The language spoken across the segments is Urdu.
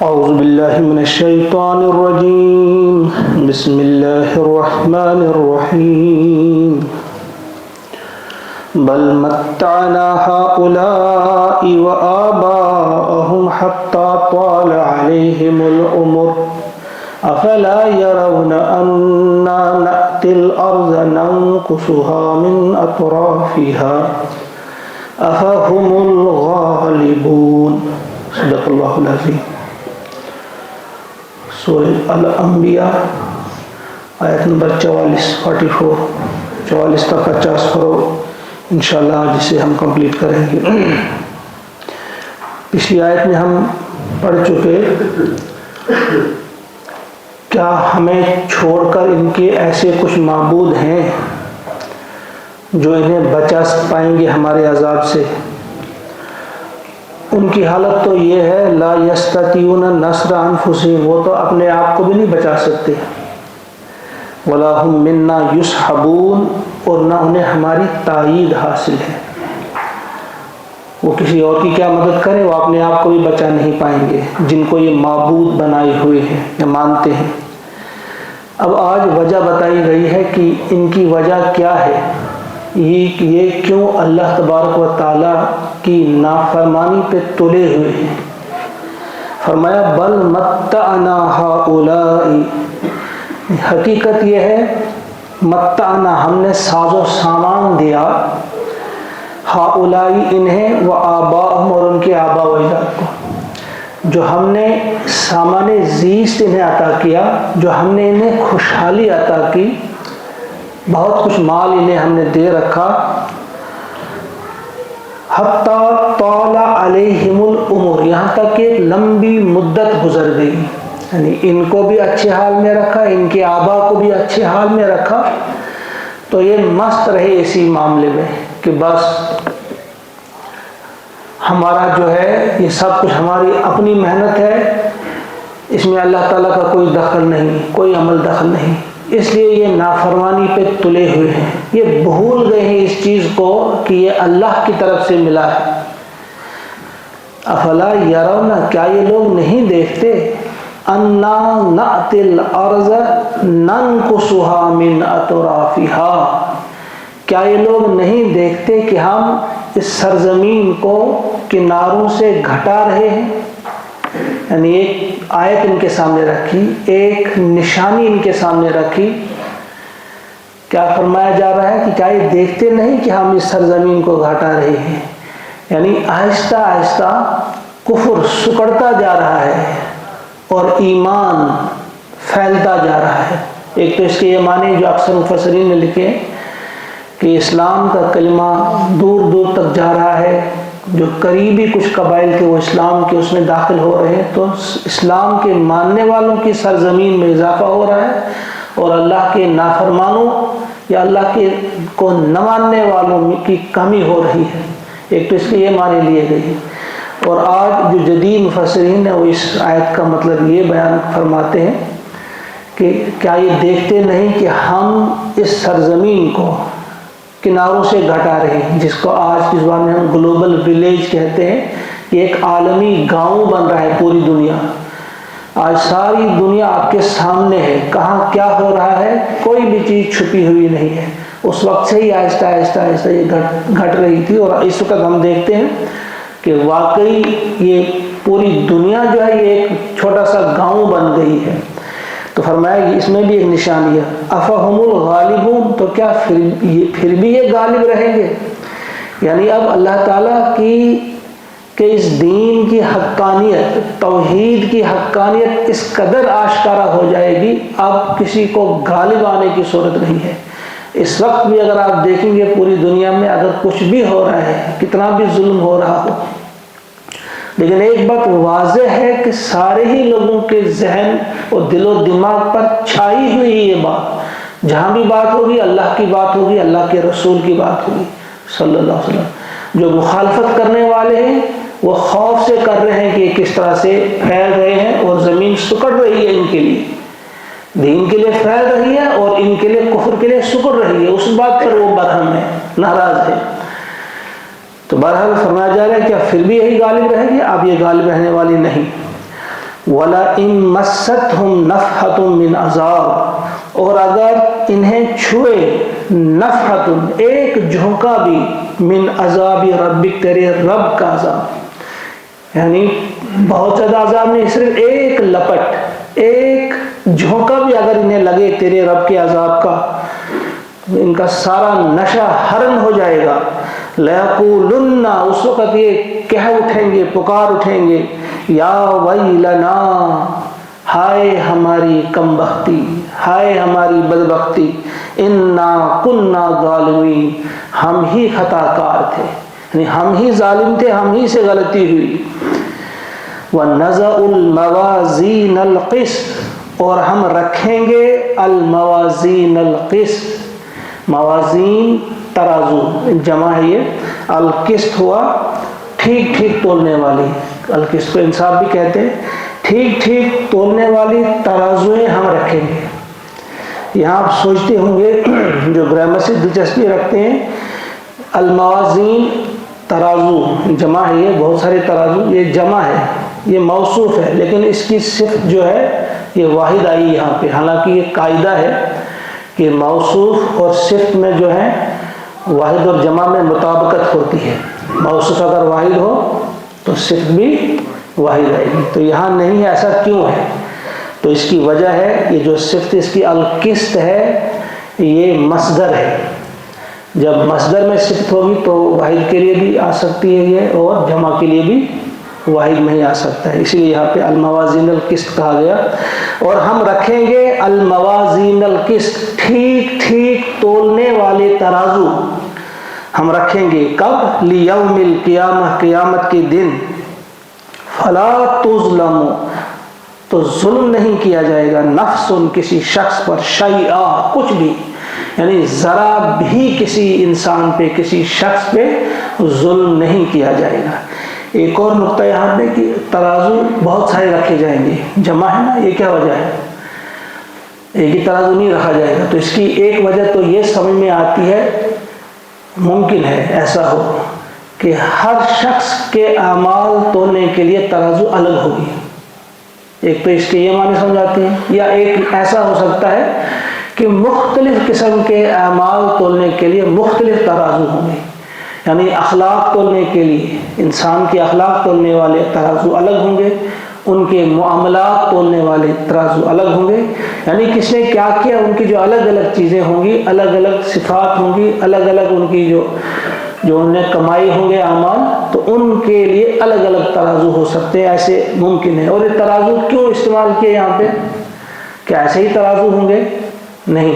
أعوذ بالله من الشيطان الرجيم بسم الله الرحمن الرحيم بل متعنا هؤلاء وآباءهم حتى طال عليهم العمر أفلا يرون أنا نأتي الأرض ننقصها من أطرافها أفهم الغالبون صدق اللہ العظیم۔ سورہ الانبیاء آیت نمبر 44 تک 50 کرو انشاءاللہ جسے ہم کمپلیٹ کریں گے۔ پچھلی آیت میں ہم پڑھ چکے کیا ہمیں چھوڑ کر ان کے ایسے کچھ معبود ہیں جو انہیں بچا پائیں گے ہمارے عذاب سے؟ ان کی حالت تو یہ ہے لا یستطیعون نصر انفسہم، وہ تو اپنے آپ کو بھی نہیں بچا سکتے، ولا ہم منا یصحبون، اور نہ انہیں ہماری تائید حاصل ہے۔ وہ کسی اور کی کیا مدد کریں، وہ اپنے آپ کو بھی بچا نہیں پائیں گے جن کو یہ معبود بنائے ہوئے ہیں یا مانتے ہیں۔ اب آج وجہ بتائی گئی ہے کہ ان کی وجہ کیا ہے، یہ کیوں اللہ تبارک و تعالیٰ کی نافرمانی پہ تلے ہوئے ہیں۔ فرمایا بل متعنا ہؤلاء، حقیقت یہ ہے متعنا، ہم نے ساز و سامان دیا، ہؤلاء انہیں، و آباءہم، اور ان کے آبا و اجداد کو، جو ہم نے سامان زیست انہیں عطا کیا، جو ہم نے انہیں خوشحالی عطا کی، بہت کچھ مال انہیں ہم نے دے رکھا، حتیٰ طال علیہم العمر، یہاں تک کہ لمبی مدت گزر گئی، یعنی ان کو بھی اچھے حال میں رکھا، ان کے آبا کو بھی اچھے حال میں رکھا، تو یہ مست رہے اسی معاملے میں کہ بس ہمارا جو ہے یہ سب کچھ ہماری اپنی محنت ہے، اس میں اللہ تعالیٰ کا کوئی دخل نہیں، کوئی عمل دخل نہیں، اس لیے یہ نافرمانی پہ تلے ہوئے ہیں، یہ بھول گئے ہیں اس چیز کو کہ یہ اللہ کی طرف سے ملا ہے۔ افلا یرون، کیا یہ لوگ نہیں دیکھتے، انا نأتی الارض ننقصها من اطرافها، کیا یہ لوگ نہیں دیکھتے کہ ہم اس سرزمین کو کناروں سے گھٹا رہے ہیں؟ یعنی ایک آیت ان کے سامنے رکھی، ایک نشانی ان کے سامنے رکھی، کیا فرمایا جا رہا ہے کہ کیا یہ دیکھتے نہیں کہ ہم اس سرزمین کو گھٹا رہے ہیں؟ یعنی آہستہ آہستہ کفر سکڑتا جا رہا ہے اور ایمان پھیلتا جا رہا ہے۔ ایک تو اس کے یہ معنی جو اکثر مفسرین نے لکھے کہ اسلام کا کلمہ دور دور تک جا رہا ہے، جو قریبی کچھ قبائل کے وہ اسلام کے اس میں داخل ہو رہے ہیں، تو اسلام کے ماننے والوں کی سرزمین میں اضافہ ہو رہا ہے، اور اللہ کے نافرمانوں یا اللہ کے کو نہ ماننے والوں کی کمی ہو رہی ہے۔ ایک تو اس کے یہ معنی لیے گئے ہیں، اور آج جو جدید مفسرین ہیں وہ اس آیت کا مطلب یہ بیان فرماتے ہیں کہ کیا یہ دیکھتے نہیں کہ ہم اس سرزمین کو کناروں سے گھٹا رہے ہیں، جس کو آج کی زبان میں ہم گلوبل ولیج کہتے ہیں، یہ ایک عالمی گاؤں بن رہا ہے پوری دنیا۔ آج ساری دنیا آپ کے سامنے ہے، کہاں کیا ہو رہا ہے کوئی بھی چیز چھپی ہوئی نہیں ہے۔ اس وقت سے ہی آہستہ آہستہ آہستہ یہ گھٹ رہی تھی، اور اس وقت ہم دیکھتے ہیں کہ واقعی یہ پوری دنیا جو ہے یہ ایک چھوٹا سا گاؤں بن گئی ہے۔ تو فرمایا کہ اس میں بھی ایک نشانی ہے، افہم الغالبون، تو کیا پھر بھی یہ غالب رہیں گے؟ یعنی اب اللہ تعالیٰ کی کہ اس دین کی حقانیت، توحید کی حقانیت اس قدر آشکارا ہو جائے گی، اب کسی کو غالب آنے کی صورت نہیں ہے۔ اس وقت بھی اگر آپ دیکھیں گے پوری دنیا میں اگر کچھ بھی ہو رہا ہے، کتنا بھی ظلم ہو رہا ہو، لیکن ایک بات واضح ہے کہ سارے ہی لوگوں کے ذہن اور دل و دماغ پر چھائی ہوئی یہ بات، جہاں بھی بات ہوگی اللہ کی بات ہوگی، اللہ کے رسول کی بات ہوگی صلی اللہ علیہ وسلم۔ جو مخالفت کرنے والے ہیں وہ خوف سے کر رہے ہیں کہ کس طرح سے پھیل رہے ہیں، اور زمین سکڑ رہی ہے ان کے لیے، دین کے لیے پھیل رہی ہے اور ان کے لیے کفر کے لیے سکڑ رہی ہے، اس بات پر وہ برہم ہے، ناراض ہے۔ تو بہرحال فرمایا جا رہا ہے کہ پھر بھی یہی غالب رہے گی، اب یہ غالب رہنے والی نہیں۔ وَلَئِن مَسَّتْهُمْ نَفْحَةٌ مِّنْ عَذَابٍ، اور اگر انہیں چھوئے نفحۃ ایک جھونکا بھی، من عذاب ربک تیرے رب کا عذاب، یعنی بہت زیادہ عذاب نہیں، صرف ایک لپٹ، ایک جھونکا بھی اگر انہیں لگے تیرے رب کے عذاب کا، ان کا سارا نشہ حرم ہو جائے گا۔ لَيَقُولُنَّ، اس وقت یہ کہہ اٹھیں گے، پکار اٹھیں گے، یا ویلنا، ہائے ہماری کم بختی، ہائے ہماری بدبختی، انا کنا ظالمین، ہم ہی خطا کار تھے، یعنی ہم ہی ظالم تھے، ہم ہی سے غلطی ہوئی۔ وَنَزَعُ الْمَوَازِينَ الْقِسْطَ، اور ہم رکھیں گے الموازین القسط، موازین ترازو جمع ہے یہ، القسط ہوا ٹھیک ٹھیک تولنے والی، القسط کو انصاف بھی کہتے ہیں، ٹھیک ٹھیک تولنے والی ترازویں ہم رکھیں گے۔ یہاں آپ سوچتے ہوں گے جو گرامر سے دلچسپی رکھتے ہیں، الموازین ترازو جمع ہے یہ، بہت سارے ترازو، یہ جمع ہے، یہ موصوف ہے، لیکن اس کی صفت جو ہے یہ واحد آئی یہاں پہ، حالانکہ یہ قاعدہ ہے کہ موصوف اور صفت میں جو ہے واحد اور جمع میں مطابقت ہوتی ہے، موصوف اگر واحد ہو تو صفت بھی واحد آئے گی، تو یہاں نہیں ہے، ایسا کیوں ہے؟ تو اس کی وجہ ہے یہ جو صفت اس کی القسط ہے یہ مصدر ہے، جب مصدر میں صفت ہوگی تو واحد کے لیے بھی آ سکتی ہے یہ، اور جمع کے لیے بھی واحد میں ہی آ سکتا ہے، اسی لیے یہاں پہ الموازین القسط کہا گیا۔ اور ہم رکھیں گے الموازین القسط، ٹھیک ٹھیک تولنے والے ترازو ہم رکھیں گے، کب؟ لیوم القیامہ، قیامت کے دن، فلا تظلم، تو ظلم نہیں کیا جائے گا، نفس کسی شخص پر، شیئا کچھ بھی، یعنی ذرا بھی کسی انسان پہ، کسی شخص پہ ظلم نہیں کیا جائے گا۔ ایک اور نقطہ یہاں پہ کہ ترازو بہت سارے رکھے جائیں گے، جمع ہے نا، یہ کیا وجہ ہے؟ ایک ہی ترازو نہیں رکھا جائے گا، تو اس کی ایک وجہ تو یہ سمجھ میں آتی ہے، ممکن ہے ایسا ہو کہ ہر شخص کے اعمال تولنے کے لیے ترازو الگ ہوگی، ایک تو اس کے یہ معنی سمجھ آتے ہیں، یا ایک ایسا ہو سکتا ہے کہ مختلف قسم کے اعمال تولنے کے لیے مختلف ترازو ہوں گے، یعنی اخلاق تولنے کے لیے انسان کے اخلاق تولنے والے ترازو الگ ہوں گے، ان کے معاملات تولنے والے ترازو الگ ہوں گے، یعنی کس نے کیا کیا ان کی جو الگ الگ چیزیں ہوں گی، الگ الگ صفات ہوں گی، الگ الگ ان کی جو انہوں نے کمائی ہوں گے اعمال، تو ان کے لیے الگ الگ ترازو ہو سکتے ہیں، ایسے ممکن ہے۔ اور یہ ترازو کیوں استعمال کیے یہاں پہ؟ کیا ایسے ہی ترازو ہوں گے؟ نہیں،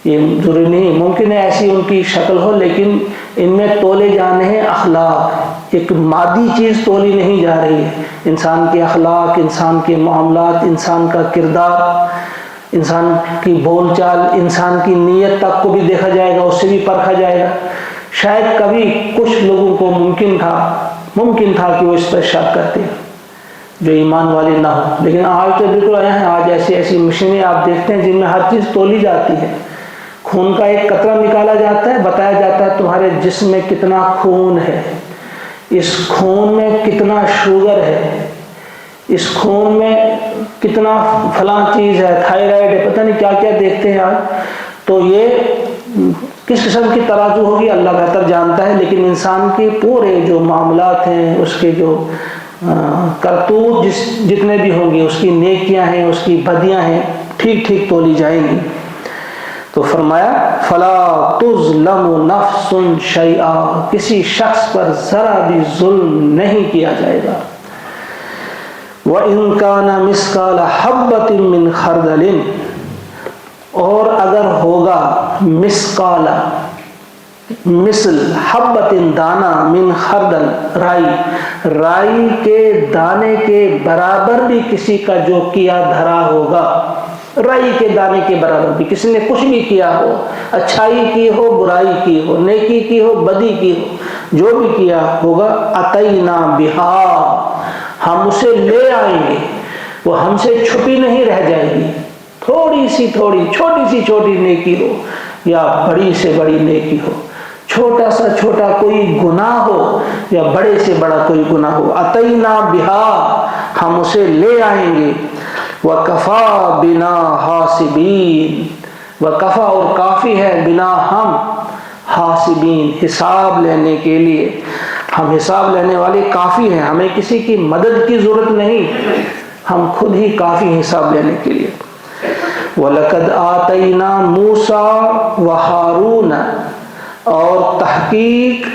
یہ ضروری نہیں، ممکن ہے ایسی ان کی شکل ہو، لیکن ان میں تولے جانے ہیں اخلاق، ایک مادی چیز تولی نہیں جا رہی ہے، انسان کے اخلاق، انسان کے معاملات، انسان کا کردار، انسان کی بول چال، انسان کی نیت تک کو بھی دیکھا جائے گا، اس سے بھی پرکھا جائے گا۔ شاید کبھی کچھ لوگوں کو ممکن تھا کہ وہ اس پر شک کرتے جو ایمان والے نہ ہو، لیکن آج تو بالکل آیا ہے، آج ایسی مشینیں آپ دیکھتے ہیں جن میں ہر چیز تولی جاتی ہے، خون کا ایک قطرہ نکالا جاتا ہے، بتایا جاتا ہے تمہارے جسم میں کتنا خون ہے، اس خون میں کتنا شوگر ہے، اس خون میں کتنا فلاں چیز ہے، تھائرائڈ ہے، پتہ نہیں کیا کیا دیکھتے ہیں آج۔ تو یہ کس قسم کی ترازو ہوگی اللہ بہتر جانتا ہے، لیکن انسان کے پورے جو معاملات ہیں، اس کے جو کرتوت جتنے بھی ہوں گے، اس کی نیکیاں ہیں، اس کی بدیاں ہیں، ٹھیک ٹھیک تولی جائیں گی۔ تو فرمایا فلا تظلم نفس شیئا، کسی شخص پر ذرا بھی ظلم نہیں کیا جائے گا۔ وَإِن كَانَ مِثْقَالَ حَبَّةٍ مِّنْ خَرْدَلٍ، اور اگر ہوگا مثقال، مثل حبۃ دانہ، من خردل، رائی کے دانے کے برابر بھی کسی کا جو کیا دھرا ہوگا، رائی کے دانے کے برابر بھی کسی نے کچھ بھی کیا ہو، اچھائی کی ہو، برائی کی ہو، نیکی کی ہو، بدی کی ہو، جو بھی کیا ہوگا، اتینا بہا، ہم اسے لے آئیں گے، وہ ہم سے چھپی نہیں رہ جائے گی، تھوڑی سی چھوٹی نیکی ہو یا بڑی سے بڑی نیکی ہو، چھوٹا سا چھوٹا کوئی گناہ ہو یا بڑے سے بڑا کوئی گناہ ہو، اتینا بہا، ہم اسے لے آئیں گے. وَكَفَى بِنَا حَاسِبِينَ، وَكَفَى اور کافی ہے، بنا ہم، حاسبین حساب لینے کے لیے، ہم حساب لینے والے کافی ہیں، ہمیں کسی کی مدد کی ضرورت نہیں، ہم خود ہی کافی حساب لینے کے لیے. وَلَقَدْ آتَيْنَا مُوسَى وَهَارُونَ، اور تحقیق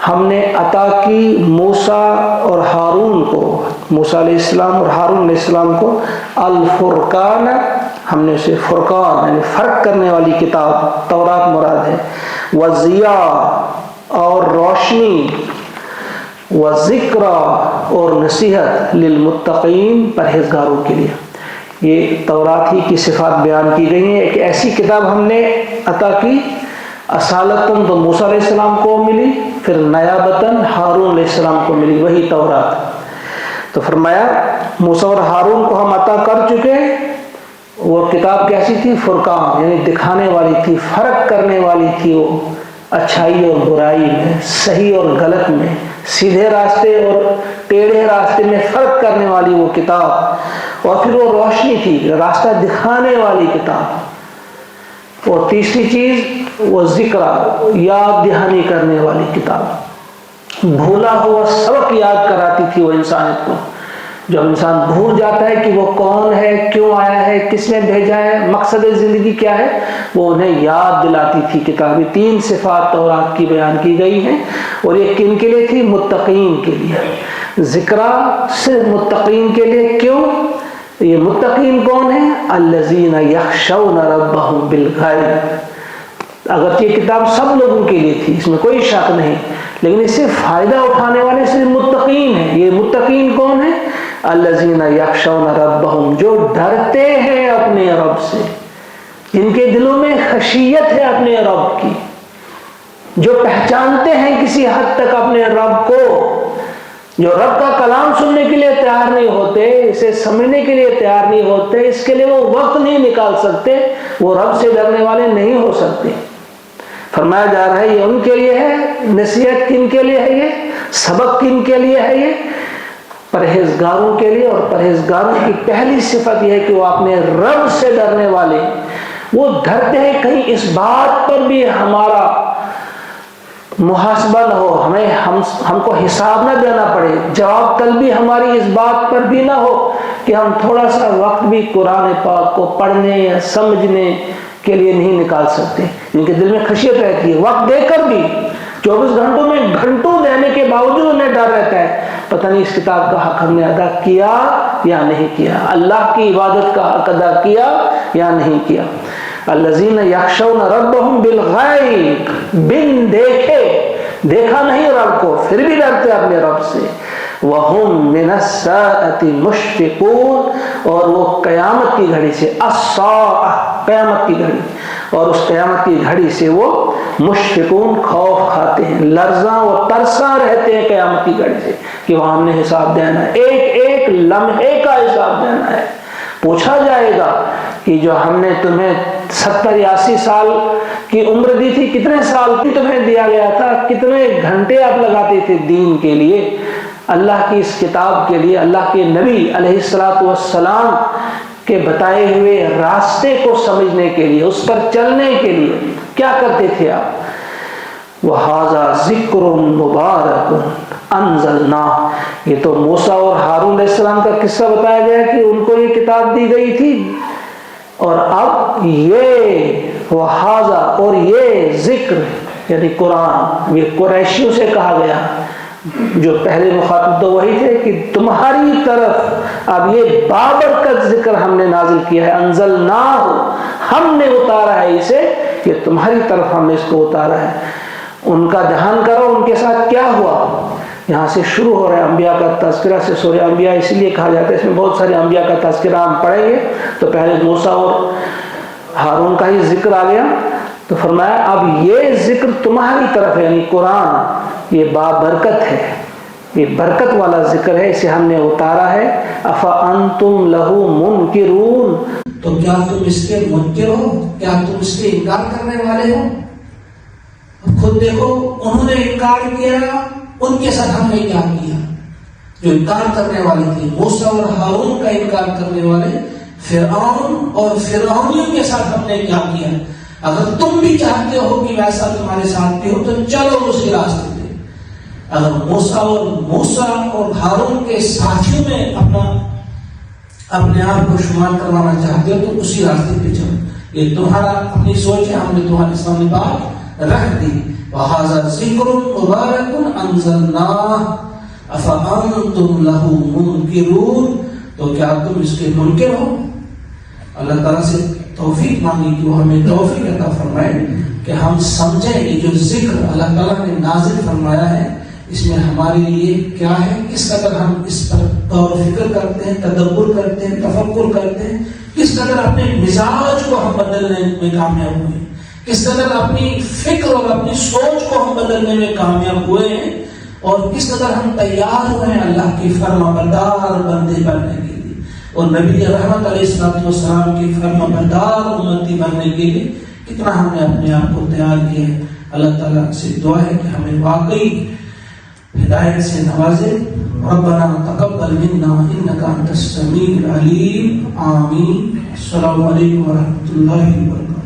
ہم نے عطا کی موسیٰ اور ہارون کو، موسیٰ علیہ السلام اور ہارون علیہ السلام کو، الفرقان، ہم نے اسے فرقان یعنی فرق کرنے والی کتاب تورات مراد ہے، وَضِيَاء اور روشنی، وَذِكْرَى اور نصیحت، للمتقین پرہیزگاروں کے لیے. یہ تورات ہی کی صفات بیان کی گئی ہیں. ایک ایسی کتاب ہم نے عطا کی، اصالتاً تو موسیٰ علیہ السلام کو ملی، پھر نیابتاً ہارون علیہ السلام کو ملی، وہی تورات. تو فرمایا موسیٰ اور ہارون کو ہم عطا کر چکے. وہ کتاب کیسی تھی؟ فرقان، یعنی دکھانے والی تھی، فرق کرنے والی تھی، وہ اچھائی اور برائی میں، صحیح اور غلط میں، سیدھے راستے اور ٹیڑھے راستے میں فرق کرنے والی وہ کتاب. اور پھر وہ روشنی تھی، راستہ دکھانے والی کتاب. اور تیسری چیز وہ ذکر، یاد دہانی کرنے والی کتاب. بھولا ہوا سبق یاد کراتی تھی وہ انسانیت کو. جب انسان بھول جاتا ہے کہ وہ کون ہے، کیوں آیا ہے، کس نے بھیجا ہے، مقصد زندگی کیا ہے، وہ انہیں یاد دلاتی تھی کتابیں. 3 صفات تورات کی بیان کی گئی ہیں. اور یہ کن کے لیے تھی؟ متقین کے لیے. ذکر صرف متقین کے لیے. کیوں؟ یہ متقین کون ہیں؟ الذین یخشون ربہم بالغیب. اگرچہ یہ کتاب سب لوگوں کے لیے تھی، اس میں کوئی شک نہیں، لیکن اس سے فائدہ اٹھانے والے صرف متقین ہیں. یہ متقین کون ہیں؟ الذین یخشون ربہم، جو ڈرتے ہیں اپنے رب سے، جن کے دلوں میں خشیت ہے اپنے رب کی، جو پہچانتے ہیں کسی حد تک اپنے رب کو، جو رب کا کلام سننے کے لیے تیار نہیں ہوتے، اسے سمجھنے کے لیے تیار نہیں ہوتے، اس کے لیے وہ وقت نہیں نکال سکتے، وہ رب سے ڈرنے والے نہیں ہو سکتے. فرمایا جا رہا ہے یہ ان کے لیے ہے. نصیحت کن کے لیے ہے؟ یہ سبق کن کے لیے ہے؟ یہ پرہیزگاروں کے لیے. اور پرہیزگاروں کی پہلی صفت یہ ہے کہ وہ اپنے رب سے ڈرنے والے. وہ ڈرتے ہیں کہیں اس بات پر بھی ہمارا محاسبہ نہ ہو، ہم کو حساب نہ دینا پڑے، جواب طلبی ہماری اس بات پر بھی نہ ہو کہ ہم تھوڑا سا وقت بھی قرآن پاک کو پڑھنے یا سمجھنے کے لیے نہیں نکال سکتے. ان کے دل میں خشیت رہتی ہے، وقت دے کر بھی 24 گھنٹوں میں گھنٹوں دینے کے باوجود انہیں ڈر رہتا ہے پتہ نہیں اس کتاب کا حق ہم نے ادا کیا یا نہیں کیا، اللہ کی عبادت کا حق ادا کیا یا نہیں کیا. الذین یخشون ربہم بالغیب، بن دیکھے، دیکھا نہیں رب کو، پھر بھی ڈرتے اپنے رب سے. وہم من الساعۃ مشفقون، اور وہ قیامت کی گھڑی سے، الساعۃ قیامت کی گھڑی، اور اس قیامت کی گھڑی سے وہ مشفقون خوف کھاتے ہیں، لرزاں و ترساں رہتے ہیں قیامت کی گھڑی سے کہ وہاں ہم نے حساب دینا ہے، ایک ایک لمحے کا حساب دینا ہے. پوچھا جائے گا کہ جو ہم نے تمہیں 70-80 سال کی عمر دی تھی، کتنے سال کی تمہیں دیا گیا تھا، کتنے گھنٹے آپ لگاتے تھے دین کے لیے، اللہ کی اس کتاب کے لیے، اللہ کے نبی علیہ الصلوۃ والسلام کے بتائے ہوئے راستے کو سمجھنے کے لیے، اس پر چلنے کے لیے کیا کرتے تھے آپ. وَهَذَا ذِكْرٌ مُبَارَكٌ أَنزَلْنَاهُ، یہ تو موسیٰ اور ہارون علیہ السلام کا قصہ بتایا گیا کہ ان کو یہ کتاب دی گئی تھی. اور اب یہ وَهَذَا، اور یہ ذکر یعنی قرآن، یہ قریشیوں سے کہا گیا، جو پہلے مخاطب تو وہی تھے کہ تمہاری طرف اب یہ بابرکت ذکر ہم نے نازل کیا ہے. انزلناہ، ہم نے اتارا ہے اسے، یہ تمہاری طرف ہم نے اس کو اتارا ہے. ان کا دہان کرو، ان کے ساتھ کیا ہوا. یہاں سے شروع ہو رہا ہے انبیاء کا تذکرہ سے. سورہ انبیاء اس لیے کہا جاتا ہے، اس میں بہت سارے انبیاء کا تذکرہ ہم پڑھیں گے. تو پہلے موسیٰ اور ہارون کا ہی ذکر آ گیا، تو فرمایا اب یہ ذکر تمہاری طرف ہے، یعنی قرآن یہ بابرکت ہے، یہ برکت والا ذکر ہے، اسے ہم نے اتارا ہے. افانتم لہو منکرون، تو کیا تم اس کے منکر ہو، کیا تم اس کے انکار کرنے والے ہو. خود دیکھو انہوں نے انکار کیا، ان کے ساتھ ہم نے کیا کیا. جو انکار کرنے والے تھے، موسیٰ اور ہارون کا انکار کرنے والے، فرعون اور فرعونیوں کے ساتھ ہم نے کیا کیا؟ اگر تم بھی چاہتے ہو کہ ویسا تمہارے ساتھ بھی ہو تو چلو اسی راستے پہ۔ اگر موسیٰ اور ہارون کے ساتھیوں میں اپنے آپ کو شمار کروانا چاہتے ہو تو اسی راستے پہ چلو۔ یہ تمہارا اپنی سوچ ہے، ہم نے تمہارے سامنے بات رکھ دی۔ وَهَذَا ذِكْرٌ مُبَارَكٌ أَنزَلْنَاهُ أَفَأَنْتُمْ لَهُ مُنْكِرُونَ، تو کیا تم اس کے منکر ہو؟ اللہ تعالیٰ سے توفیق مانگی کہ وہ ہمیں توفیق عطا فرمائے کہ ہم سمجھیں یہ جو ذکر اللہ تعالیٰ نے نازل فرمایا ہے اس میں ہمارے لیے کیا ہے، کس قدر ہم اس پر غور و فکر کرتے ہیں، تدبر کرتے ہیں، تفکر کرتے ہیں، کس قدر اپنے مزاج کو ہم بدلنے میں کامیاب ہوئے، کس قدر اپنی فکر اور اپنی سوچ کو ہم بدلنے میں کامیاب ہوئے ہیں، اور کس قدر ہم تیار ہوئے ہیں اللہ کی فرما بردار بندے بننے کے لیے اور نبی رحمت علیہ السلام کی فرما بردار امتی بننے کے لیے کتنا ہم نے اپنے آپ کو تیار کیا ہے۔ اللہ تعالیٰ سے دعا ہے کہ ہمیں واقعی ہدایت سے نوازے۔ ربنا تقبل منا انك انت السميع العليم، آمین۔ السلام علیکم ورحمۃ اللہ وبرکاتہ۔